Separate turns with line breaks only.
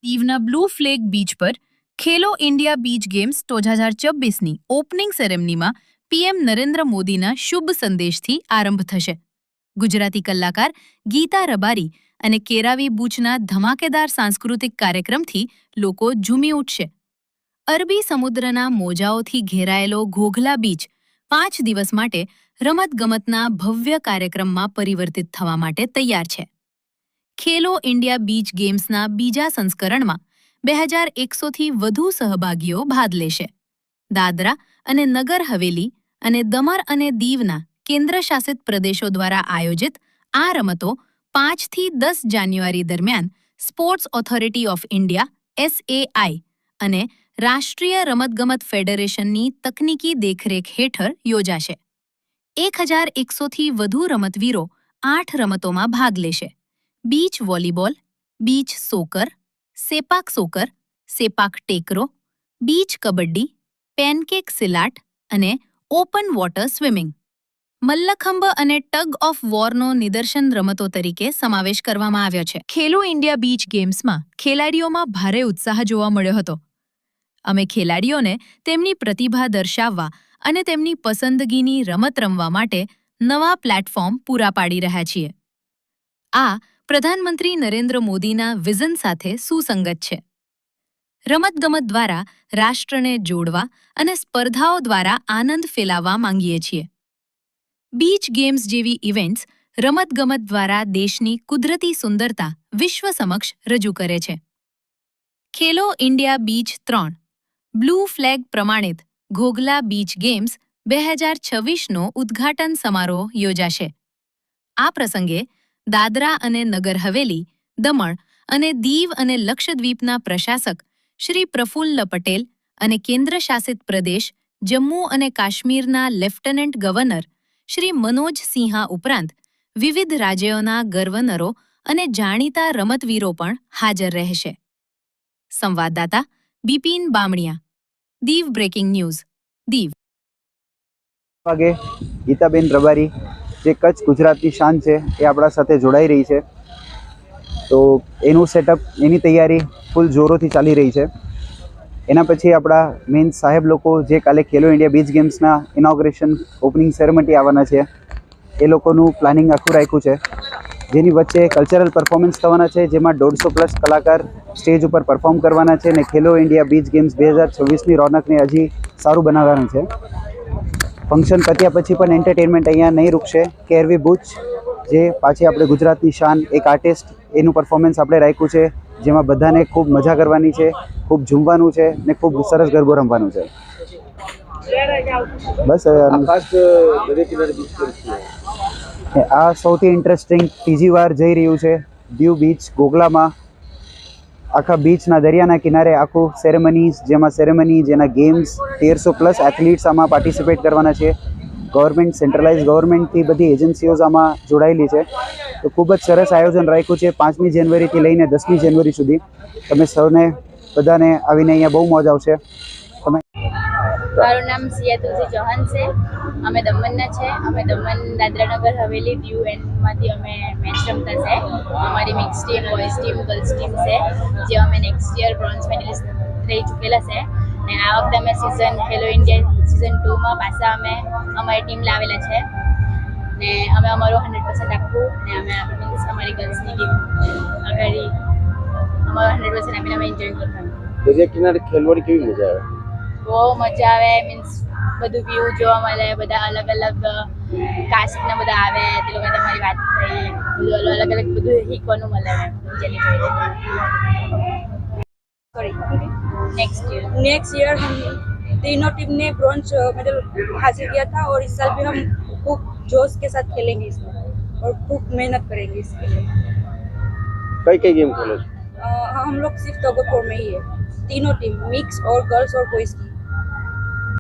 દીવના blue flag beach પર Khelo India beach games 2024ની ઓપનિંગ સેરેમનીમાં પીએમ નરેન્દ્ર મોદીના શુભ સંદેશથી આરંભ થશે. ગુજરાતી કલાકાર ગીતા રબારી અને કેરાવી બુચના ધમાકેદાર સાંસ્કૃતિક કાર્યક્રમથી લોકો ઝૂમી ઉઠશે. અરબી સમુદ્રના મોજાઓથી ઘેરાયેલો ઘોઘલા બીચ 5 દિવસ માટે રમતગમતના ભવ્ય કાર્યક્રમમાં પરિવર્તિત થવા માટે તૈયાર છે. ખેલો ઇન્ડિયા બીચ ગેમ્સના બીજા સંસ્કરણમાં 2100થી વધુ સહભાગીઓ ભાગ લેશે. દાદરા અને નગર હવેલી અને દમણ અને દીવના કેન્દ્રશાસિત પ્રદેશો દ્વારા આયોજિત આ રમતો 5 થી 10 જાન્યુઆરી દરમિયાન sports authority of India SAI અને રાષ્ટ્રીય રમતગમત ફેડરેશનની તકનીકી દેખરેખ હેઠળ યોજાશે. 1100થી વધુ રમતવીરો 8 રમતોમાં ભાગ લેશે. Beach volleyball, beach soccer, sepak soccer, sepak takraw, beach kabaddi, pencak silat અને ઓપન વોટર સ્વિમિંગ. મલ્લખંભ અને ટગ ઓફ વોરનો નિદર્શન રમતો તરીકે સમાવેશ કરવામાં આવ્યો છે. ખેલો ઇન્ડિયા બીચ ગેમ્સમાં ખેલાડીઓમાં ભારે ઉત્સાહ જોવા મળ્યો હતો. અમે ખેલાડીઓને તેમની પ્રતિભા દર્શાવવા અને તેમની પસંદગીની રમત રમવા માટે નવા પ્લેટફોર્મ પૂરા પાડી રહ્યા છીએ. આ પ્રધાનમંત્રી નરેન્દ્ર મોદીના વિઝન સાથે સુસંગત છે. રમતગમત દ્વારા રાષ્ટ્રને જોડવા અને સ્પર્ધાઓ દ્વારા આનંદ ફેલાવવા માંગીએ છીએ. બીચ ગેમ્સ જેવી ઇવેન્ટ્સ રમતગમત દ્વારા દેશની કુદરતી સુંદરતા વિશ્વ સમક્ષ રજૂ કરે છે. ખેલો ઇન્ડિયા બીચ 3 બ્લુ ફ્લેગ પ્રમાણિત ઘોઘલા બીચ ગેમ્સ 2026નો ઉદ્ઘાટન સમારોહ યોજાશે. આ પ્રસંગે દાદરા અને નગર હવેલી, દમણ અને દીવ અને લક્ષદ્વીપના પ્રશાસક શ્રી પ્રફુલ્લ પટેલ અને કેન્દ્રશાસિત પ્રદેશ જમ્મુ અને કાશ્મીરના લેફ્ટનન્ટ ગવર્નર શ્રી મનોજ સિંહા ઉપરાંત વિવિધ રાજ્યોના ગવર્નરો અને જાણીતા રમતવીરો પણ હાજર રહેશે. સંવાદદાતા બિપિન બામણિયા, દીવ બ્રેકિંગ ન્યૂઝ, દીવ.
વાગે ગીતાબેન રબારી જે કચ્છ ગુજરાતની શાન છે એ આપણા સાથે જોડાઈ રહી છે. તો એનું સેટઅપ, એની તૈયારી ફૂલ જોરોથી ચાલી રહી છે. એના પછી આપણા મેઇન સાહેબ લોકો જે કાલે ખેલો ઇન્ડિયા બીચ ગેમ્સના ઇનોગ્રેશન ઓપનિંગ સેરેમની આવવાના છે એ લોકોનું પ્લાનિંગ આખું રાખ્યું છે. જેની વચ્ચે કલ્ચરલ પરફોર્મન્સ થવાના છે, જેમાં 150+ કલાકાર સ્ટેજ ઉપર પરફોર્મ કરવાના છે અને ખેલો ઇન્ડિયા બીચ ગેમ્સ 2026ની રોનકને હજી સારું બનાવવાનું છે. ફંક્શન પત્યા પછી પણ એન્ટરટેનમેન્ટ અહીંયા નહીં રૂકશે. કેરવી બુચ જે પાછી આપણે ગુજરાતની શાન, એક આર્ટિસ્ટ, એનું પરફોર્મન્સ આપણે રાખ્યું છે, જેમાં બધાને ખૂબ મજા કરવાની છે, ખૂબ ઝૂમવાનું છે ને ખૂબ સરસ ગરબો રમવાનું છે. બસ આ સૌથી ઇન્ટરેસ્ટિંગ ત્રીજી વાર જઈ રહ્યું છે દીવ બીચ ઘોઘલામાં. આખા બીચના દરિયાના કિનારે આખું સેરેમની જેના ગેમ્સ 1300+ એથ્લીટ્સ આમાં પાર્ટિસિપેટ કરવાના છે. ગવર્મેન્ટ, સેન્ટ્રલાઇઝ ગવર્મેન્ટથી બધી એજન્સીઓ આમાં જોડાયેલી છે. તો ખૂબ જ સરસ આયોજન રાખ્યું છે 5મી જાન્યુઆરીથી લઈને 10મી જાન્યુઆરી સુધી. તમે સૌને બધાને આવીને અહીંયા બહુ મોજ આવશે.
મારું નામ સિયા તુલસી ચૌહાણ છે. અમે દમણના છે. અમે દમણ, દાદરા નગર હવેલી, દીવ એન્ડમાંથી અમે મેચ રમતા છે. અમારી mix team, boys team, girls team છે, જે અમે નેક્સ્ટ યર બ્રોન્ઝ મેડલિસ્ટ રહી ચૂકેલા છે. ને આ વખતે અમે ખેલો ઇન્ડિયા સિઝન 2માં પાછા અમે અમારી ટીમ લાવેલા છે. ને અમે અમારું 100% આપવું ને અમે મીન્સ અમારી ગર્લ્સની ટીમ આગળ અમારું 100% આપીને અમે એન્જોય કરતા.
દરિયા કિનારે ખેલવાની કેવી મજા આવે?
બહુ મજા આવે. મીન્સ બધું વ્યૂ જોવા મળે, બધા અલગ અલગ કાસ્ટના બધા આવે, તે લોકો તમારી વાત થઈ, બધું અલગ અલગ બધું શીખવાનું મળે.
नेक्स्ट ईयर हम तीनों टीम ने ब्रॉन्ज मेडल हासिल किया था और इस साल भी हम खूब जोश के साथ खेलेंगे इसमें और खूब मेहनत करेंगे इसके लिए.
कई गेम खेलो?
हम लोग सिर्फ टग ऑफ वॉर में ही है, तीनों टीम, मिक्स और गर्ल्स और बॉयज की.